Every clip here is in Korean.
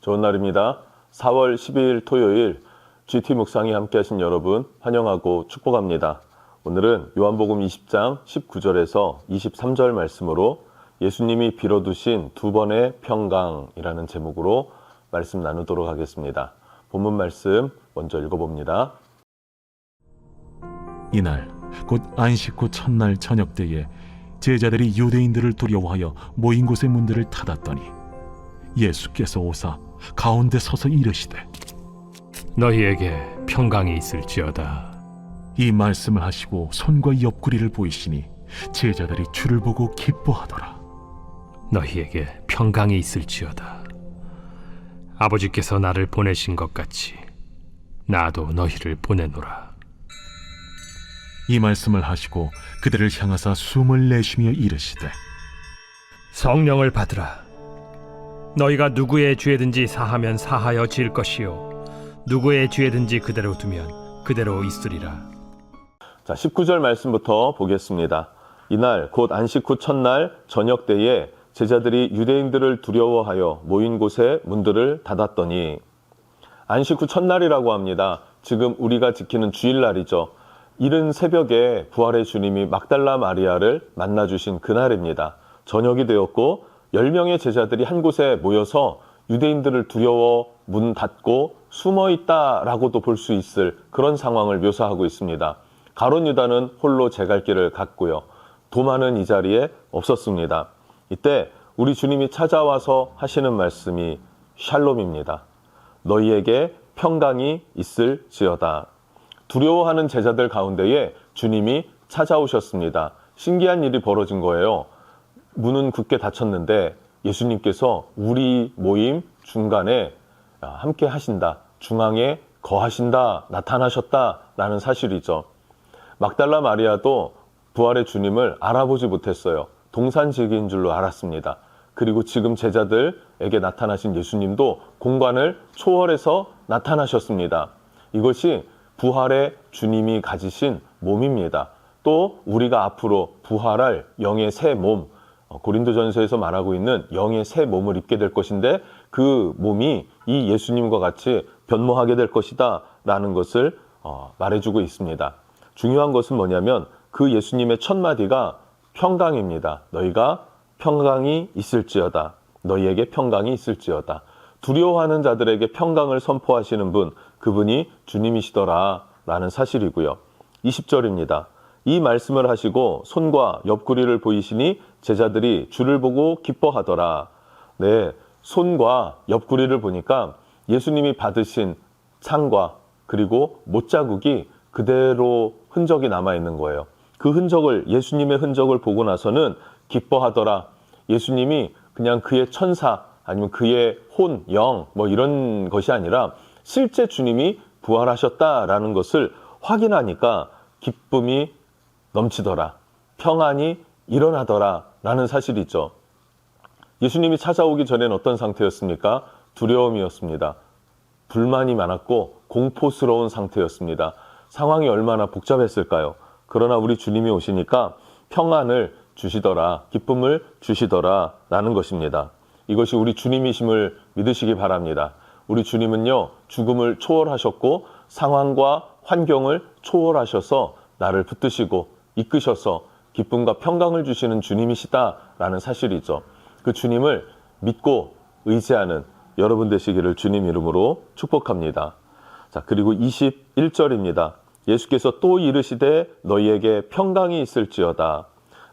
좋은 날입니다. 4월 12일 토요일 GT 묵상에 함께 하신 여러분 환영하고 축복합니다. 오늘은 요한복음 20장 19절에서 23절 말씀으로 예수님이 빌어두신 두 번의 평강이라는 제목으로 말씀 나누도록 하겠습니다. 본문 말씀 먼저 읽어봅니다. 이날 곧 안식 후 첫날 저녁 때에 제자들이 유대인들을 두려워하여 모인 곳의 문들을 닫았더니 예수께서 오사 가운데 서서 이르시되 너희에게 평강이 있을지어다. 이 말씀을 하시고 손과 옆구리를 보이시니 제자들이 주를 보고 기뻐하더라. 너희에게 평강이 있을지어다. 아버지께서 나를 보내신 것 같이 나도 너희를 보내노라. 이 말씀을 하시고 그들을 향하사 숨을 내쉬며 이르시되 성령을 받으라. 너희가 누구의 죄든지 사하면 사하여 질 것이요 누구의 죄든지 그대로 두면 그대로 있으리라. 자, 19절 말씀부터 보겠습니다. 이날 곧 안식 후 첫날 저녁 때에 제자들이 유대인들을 두려워하여 모인 곳에 문들을 닫았더니, 안식 후 첫날이라고 합니다. 지금 우리가 지키는 주일날이죠. 이른 새벽에 부활의 주님이 막달라 마리아를 만나주신 그날입니다. 저녁이 되었고 10명의 제자들이 한 곳에 모여서 유대인들을 두려워 문 닫고 숨어 있다라고도 볼 수 있을 그런 상황을 묘사하고 있습니다. 가룟 유다는 홀로 제 갈 길을 갔고요. 도마는 이 자리에 없었습니다. 이때 우리 주님이 찾아와서 하시는 말씀이 샬롬입니다. 너희에게 평강이 있을지어다. 두려워하는 제자들 가운데에 주님이 찾아오셨습니다. 신기한 일이 벌어진 거예요. 문은 굳게 닫혔는데 예수님께서 우리 모임 중간에 함께 하신다, 중앙에 거하신다, 나타나셨다라는 사실이죠. 막달라 마리아도 부활의 주님을 알아보지 못했어요. 동산지기인 줄로 알았습니다. 그리고 지금 제자들에게 나타나신 예수님도 공간을 초월해서 나타나셨습니다. 이것이 부활의 주님이 가지신 몸입니다. 또 우리가 앞으로 부활할 영의 새 몸, 고린도전서에서 말하고 있는 영의 새 몸을 입게 될 것인데 그 몸이 이 예수님과 같이 변모하게 될 것이다 라는 것을 말해주고 있습니다. 중요한 것은 뭐냐면 그 예수님의 첫 마디가 평강입니다. 너희가 평강이 있을지어다. 너희에게 평강이 있을지어다. 두려워하는 자들에게 평강을 선포하시는 분, 그분이 주님이시더라 라는 사실이고요. 20절입니다. 이 말씀을 하시고 손과 옆구리를 보이시니 제자들이 주를 보고 기뻐하더라. 네, 손과 옆구리를 보니까 예수님이 받으신 상과 그리고 못자국이 그대로 흔적이 남아있는 거예요. 그 흔적을, 예수님의 흔적을 보고 나서는 기뻐하더라. 예수님이 그냥 그의 천사 아니면 그의 혼, 영 뭐 이런 것이 아니라 실제 주님이 부활하셨다라는 것을 확인하니까 기쁨이 넘치더라. 평안이 일어나더라 라는 사실이죠. 예수님이 찾아오기 전에는 어떤 상태였습니까? 두려움이었습니다. 불만이 많았고 공포스러운 상태였습니다. 상황이 얼마나 복잡했을까요? 그러나 우리 주님이 오시니까 평안을 주시더라, 기쁨을 주시더라 라는 것입니다. 이것이 우리 주님이심을 믿으시기 바랍니다. 우리 주님은요, 죽음을 초월하셨고 상황과 환경을 초월하셔서 나를 붙드시고 이끄셔서 기쁨과 평강을 주시는 주님이시다라는 사실이죠. 그 주님을 믿고 의지하는 여러분 되시기를 주님 이름으로 축복합니다. 자, 그리고 21절입니다. 예수께서 또 이르시되 너희에게 평강이 있을지어다.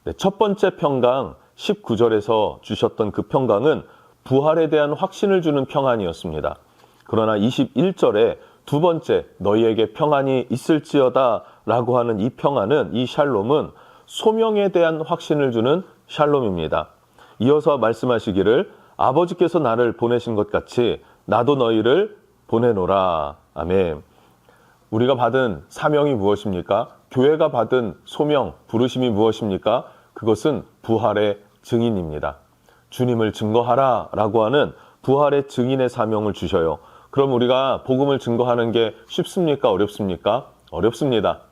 네, 첫 번째 평강 19절에서 주셨던 그 평강은 부활에 대한 확신을 주는 평안이었습니다. 그러나 21절에 두 번째 너희에게 평안이 있을지어다 라고 하는 이 평안은, 이 샬롬은 소명에 대한 확신을 주는 샬롬입니다. 이어서 말씀하시기를 아버지께서 나를 보내신 것 같이 나도 너희를 보내노라. 아멘. 우리가 받은 사명이 무엇입니까? 교회가 받은 소명, 부르심이 무엇입니까? 그것은 부활의 증인입니다. 주님을 증거하라 라고 하는 부활의 증인의 사명을 주셔요. 그럼 우리가 복음을 증거하는 게 쉽습니까? 어렵습니까? 어렵습니다.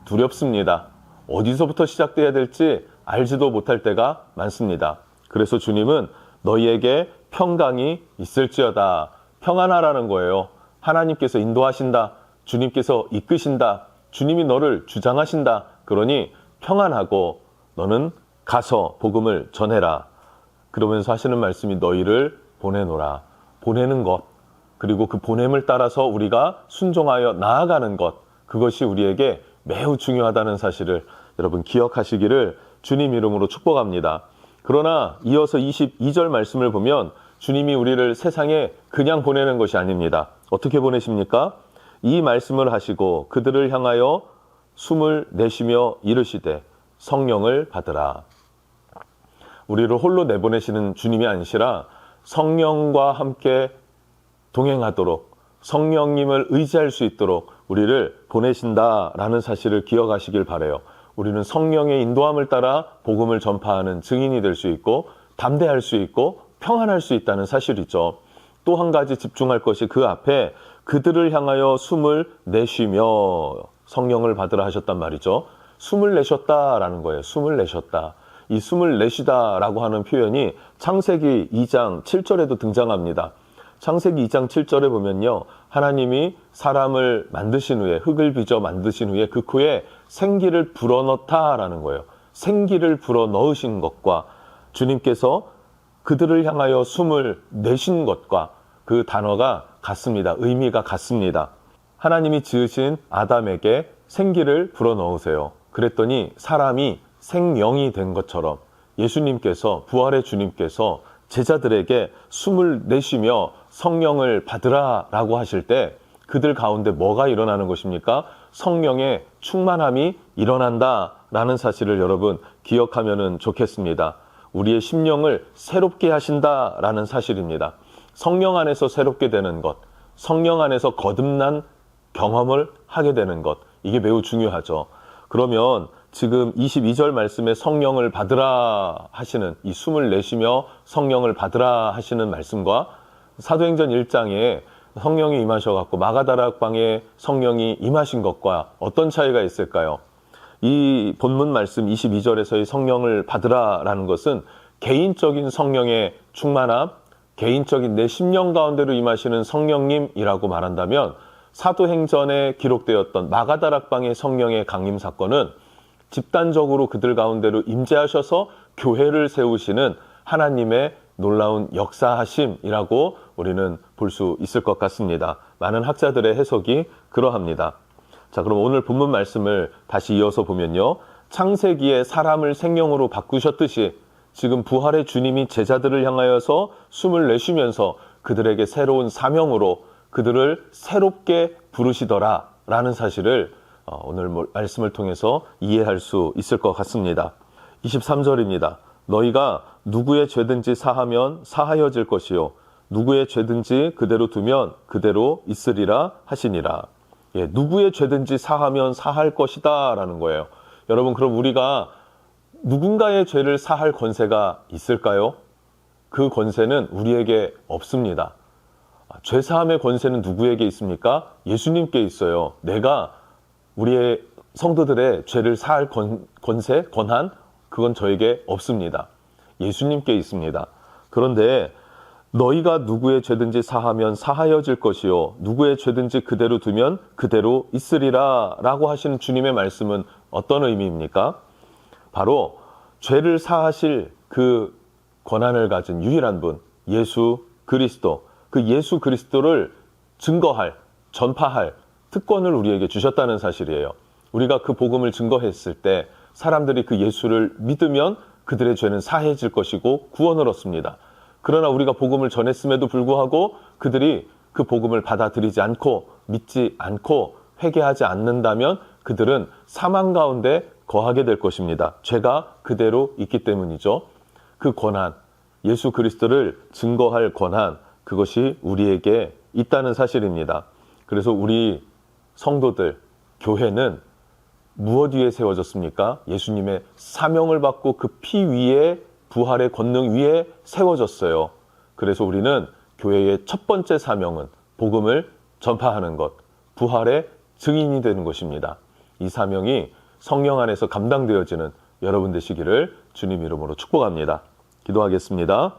두렵습니다. 어디서부터 시작돼야 될지 알지도 못할 때가 많습니다. 그래서 주님은 너희에게 평강이 있을지어다. 평안하라는 거예요. 하나님께서 인도하신다. 주님께서 이끄신다. 주님이 너를 주장하신다. 그러니 평안하고 너는 가서 복음을 전해라. 그러면서 하시는 말씀이 너희를 보내노라. 보내는 것, 그리고 그 보냄을 따라서 우리가 순종하여 나아가는 것, 그것이 우리에게 매우 중요하다는 사실을 여러분 기억하시기를 주님 이름으로 축복합니다. 그러나 이어서 22절 말씀을 보면 주님이 우리를 세상에 그냥 보내는 것이 아닙니다. 어떻게 보내십니까? 이 말씀을 하시고 그들을 향하여 숨을 내쉬며 이르시되 성령을 받으라. 우리를 홀로 내보내시는 주님이 아니시라 성령과 함께 동행하도록, 성령님을 의지할 수 있도록 우리를 보내신다라는 사실을 기억하시길 바라요. 우리는 성령의 인도함을 따라 복음을 전파하는 증인이 될 수 있고 담대할 수 있고 평안할 수 있다는 사실이죠. 또 한 가지 집중할 것이 그 앞에 그들을 향하여 숨을 내쉬며 성령을 받으라 하셨단 말이죠. 숨을 내셨다라는 거예요. 숨을 내셨다. 이 숨을 내쉬다라고 하는 표현이 창세기 2장 7절에도 등장합니다. 창세기 2장 7절에 보면요. 하나님이 사람을 만드신 후에, 흙을 빚어 만드신 후에 그 코에 생기를 불어넣다라는 거예요. 생기를 불어넣으신 것과 주님께서 그들을 향하여 숨을 내신 것과 그 단어가 같습니다. 의미가 같습니다. 하나님이 지으신 아담에게 생기를 불어넣으세요. 그랬더니 사람이 생명이 된 것처럼 예수님께서, 부활의 주님께서 제자들에게 숨을 내쉬며 성령을 받으라 라고 하실 때 그들 가운데 뭐가 일어나는 것입니까? 성령의 충만함이 일어난다 라는 사실을 여러분 기억하면 좋겠습니다. 우리의 심령을 새롭게 하신다 라는 사실입니다. 성령 안에서 새롭게 되는 것, 성령 안에서 거듭난 경험을 하게 되는 것, 이게 매우 중요하죠. 그러면 지금 22절 말씀에 성령을 받으라 하시는, 이 숨을 내쉬며 성령을 받으라 하시는 말씀과 사도행전 1장에 성령이 임하셔갖고 마가다락방에 성령이 임하신 것과 어떤 차이가 있을까요? 이 본문 말씀 22절에서의 성령을 받으라라는 것은 개인적인 성령의 충만함, 개인적인 내 심령 가운데로 임하시는 성령님이라고 말한다면 사도행전에 기록되었던 마가다락방의 성령의 강림 사건은 집단적으로 그들 가운데로 임재하셔서 교회를 세우시는 하나님의 놀라운 역사하심이라고 우리는 볼 수 있을 것 같습니다. 많은 학자들의 해석이 그러합니다. 자, 그럼 오늘 본문 말씀을 다시 이어서 보면요. 창세기에 사람을 생명으로 바꾸셨듯이 지금 부활의 주님이 제자들을 향하여서 숨을 내쉬면서 그들에게 새로운 사명으로 그들을 새롭게 부르시더라 라는 사실을 오늘 말씀을 통해서 이해할 수 있을 것 같습니다. 23절입니다. 너희가 누구의 죄든지 사하면 사하여질 것이요 누구의 죄든지 그대로 두면 그대로 있으리라 하시니라. 예, 누구의 죄든지 사하면 사할 것이다 라는 거예요. 여러분, 그럼 우리가 누군가의 죄를 사할 권세가 있을까요? 그 권세는 우리에게 없습니다. 죄 사함의 권세는 누구에게 있습니까? 예수님께 있어요. 내가 우리의 성도들의 죄를 사할 권세, 권한, 그건 저에게 없습니다. 예수님께 있습니다. 그런데 너희가 누구의 죄든지 사하면 사하여질 것이요 누구의 죄든지 그대로 두면 그대로 있으리라 라고 하시는 주님의 말씀은 어떤 의미입니까? 바로 죄를 사하실 그 권한을 가진 유일한 분, 예수 그리스도, 그 예수 그리스도를 증거할, 전파할 특권을 우리에게 주셨다는 사실이에요. 우리가 그 복음을 증거했을 때 사람들이 그 예수를 믿으면 그들의 죄는 사해질 것이고 구원을 얻습니다. 그러나 우리가 복음을 전했음에도 불구하고 그들이 그 복음을 받아들이지 않고 믿지 않고 회개하지 않는다면 그들은 사망 가운데 거하게 될 것입니다. 죄가 그대로 있기 때문이죠. 그 권한, 예수 그리스도를 증거할 권한, 그것이 우리에게 있다는 사실입니다. 그래서 우리 성도들, 교회는 무엇 위에 세워졌습니까? 예수님의 사명을 받고 그 피 위에, 부활의 권능 위에 세워졌어요. 그래서 우리는 교회의 첫 번째 사명은 복음을 전파하는 것, 부활의 증인이 되는 것입니다. 이 사명이 성령 안에서 감당되어지는 여러분 되시기를 주님 이름으로 축복합니다. 기도하겠습니다.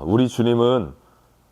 우리 주님은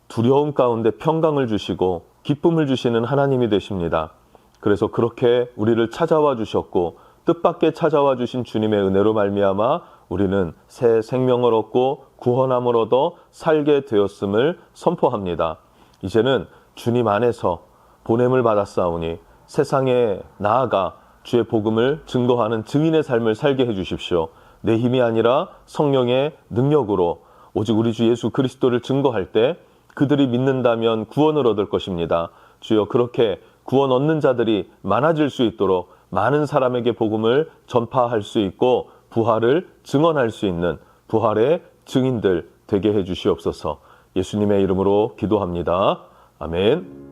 두려움 가운데 평강을 주시고 기쁨을 주시는 하나님이 되십니다. 그래서 그렇게 우리를 찾아와 주셨고 뜻밖의 찾아와 주신 주님의 은혜로 말미암아 우리는 새 생명을 얻고 구원함을 얻어 살게 되었음을 선포합니다. 이제는 주님 안에서 보냄을 받았사오니 세상에 나아가 주의 복음을 증거하는 증인의 삶을 살게 해주십시오. 내 힘이 아니라 성령의 능력으로 오직 우리 주 예수 그리스도를 증거할 때 그들이 믿는다면 구원을 얻을 것입니다. 주여, 그렇게 구원 얻는 자들이 많아질 수 있도록 많은 사람에게 복음을 전파할 수 있고 부활을 증언할 수 있는 부활의 증인들 되게 해 주시옵소서. 예수님의 이름으로 기도합니다. 아멘.